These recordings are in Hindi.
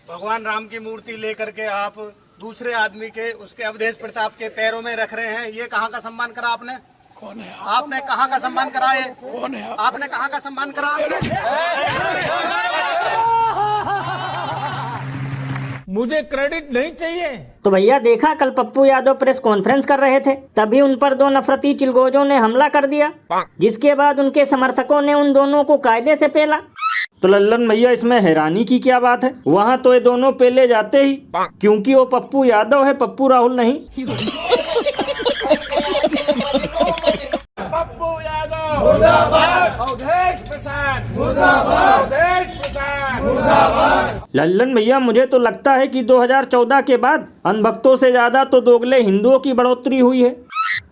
भगवान राम की मूर्ति लेकर के आप दूसरे आदमी के उसके अवधेश प्रताप के पैरों में रख रहे हैं, ये कहाँ का सम्मान करा आपने? कौन है आपने कहाँ का सम्मान करा? ये कौन है आपने कहाँ का सम्मान करा? मुझे क्रेडिट नहीं चाहिए। तो भैया देखा, कल पप्पू यादव प्रेस कॉन्फ्रेंस कर रहे थे, तभी उन पर दो नफरती चिलगोजों ने हमला कर दिया, जिसके बाद उनके समर्थकों ने उन दोनों को कायदे से पेला। तो लल्लन भैया इसमें हैरानी की क्या बात है? वहाँ तो ये दोनों पेले जाते ही, क्योंकि वो पप्पू यादव है, पप्पू राहुल नहीं। पप्पू यादव मुर्दाबाद, अवधेश प्रसाद मुर्दाबाद, अवधेश प्रसाद मुर्दाबाद। लल्लन भैया मुझे तो लगता है कि 2014 के बाद अनभक्तों से ज्यादा तो दोगले हिंदुओं की बढ़ोतरी हुई है।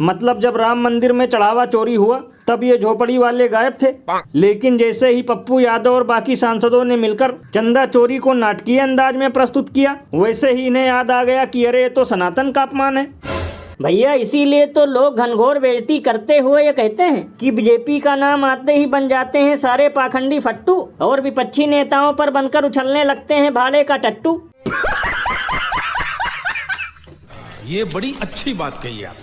मतलब जब राम मंदिर में चढ़ावा चोरी हुआ तब ये झोपड़ी वाले गायब थे, लेकिन जैसे ही पप्पू यादव और बाकी सांसदों ने मिलकर चंदा चोरी को नाटकीय अंदाज में प्रस्तुत किया, वैसे ही इन्हें याद आ गया कि अरे ये तो सनातन का अपमान है। भैया इसीलिए तो लोग घनघोर बेइज्जती करते हुए ये कहते हैं कि बीजेपी का नाम आते ही बन जाते हैं सारे पाखंडी फट्टू, और विपक्षी नेताओं पर बनकर उछलने लगते हैं भाड़े का टट्टू। ये बड़ी अच्छी बात कही आप।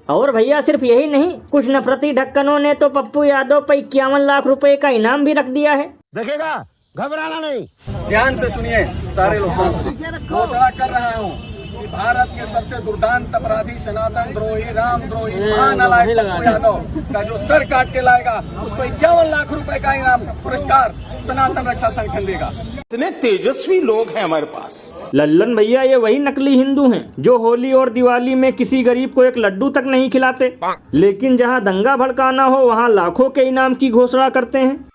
और भैया सिर्फ यही नहीं, कुछ नफरती ढक्कनों ने तो पप्पू यादव पर 51 लाख रुपए का इनाम भी रख दिया है। देखेगा, घबराना नहीं। ध्यान से सुनिए सारे लोग, घोषणा कर रहा हूँ कि भारत के सबसे दुर्दांत अपराधी, सनातन द्रोही, राम द्रोही, महानालायक पप्पू यादव का जो सर काट के लाएगा उसको 51 लाख रुपए का इनाम पुरस्कार सनातन रक्षा संगठन देगा। इतने तेजस्वी लोग हैं हमारे पास। लल्लन भैया ये वही नकली हिंदू हैं जो होली और दिवाली में किसी गरीब को एक लड्डू तक नहीं खिलाते, लेकिन जहां दंगा भड़काना हो वहां लाखों के इनाम की घोषणा करते हैं।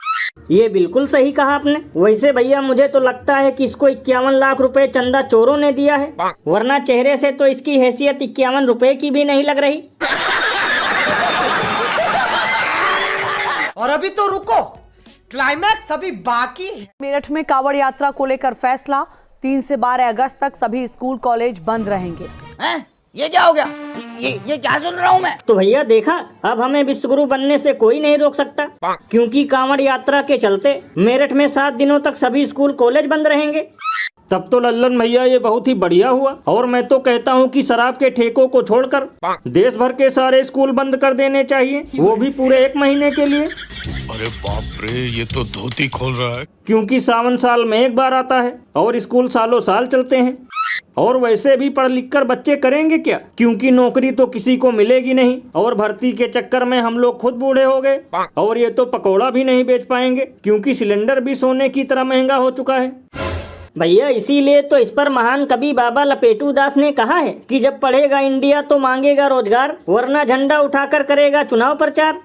ये बिल्कुल सही कहा आपने। वैसे भैया मुझे तो लगता है कि इसको 51 लाख रुपए चंदा चोरों ने दिया है, वरना चेहरे से तो इसकी हैसियत 51 रुपए की भी नहीं लग रही। और अभी तो रुको, क्लाइमैक्स अभी बाकी है। मेरठ में कांवड़ यात्रा को लेकर फैसला, 3 से 12 अगस्त तक सभी स्कूल कॉलेज बंद रहेंगे। हैं? ये क्या हो गया? ये क्या सुन रहा हूँ मैं? तो भैया देखा, अब हमें विश्वगुरु बनने से कोई नहीं रोक सकता, क्योंकि कांवड़ यात्रा के चलते मेरठ में 7 दिनों तक सभी स्कूल कॉलेज बंद रहेंगे। तब तो लल्लन भैया ये बहुत ही बढ़िया हुआ, और मैं तो कहता हूँ कि शराब के ठेकों को छोड़कर देश भर के सारे स्कूल बंद कर देने चाहिए, वो भी पूरे 1 महीने के लिए। अरे बाप रे, ये तो धोती खोल रहा है। क्योंकि सावन साल में एक बार आता है और स्कूल सालों साल चलते हैं, और वैसे भी पढ़ लिख कर बच्चे करेंगे क्या, क्योंकि नौकरी तो किसी को मिलेगी नहीं, और भर्ती के चक्कर में हम लोग खुद बूढ़े हो गए, और ये तो पकौड़ा भी नहीं बेच पाएंगे क्योंकि सिलेंडर भी सोने की तरह महंगा हो चुका है। भैया इसीलिए तो इस पर महान कवि बाबा लपेटू दास ने कहा है कि जब पढ़ेगा इंडिया तो मांगेगा रोजगार, वरना झंडा उठाकर करेगा चुनाव प्रचार।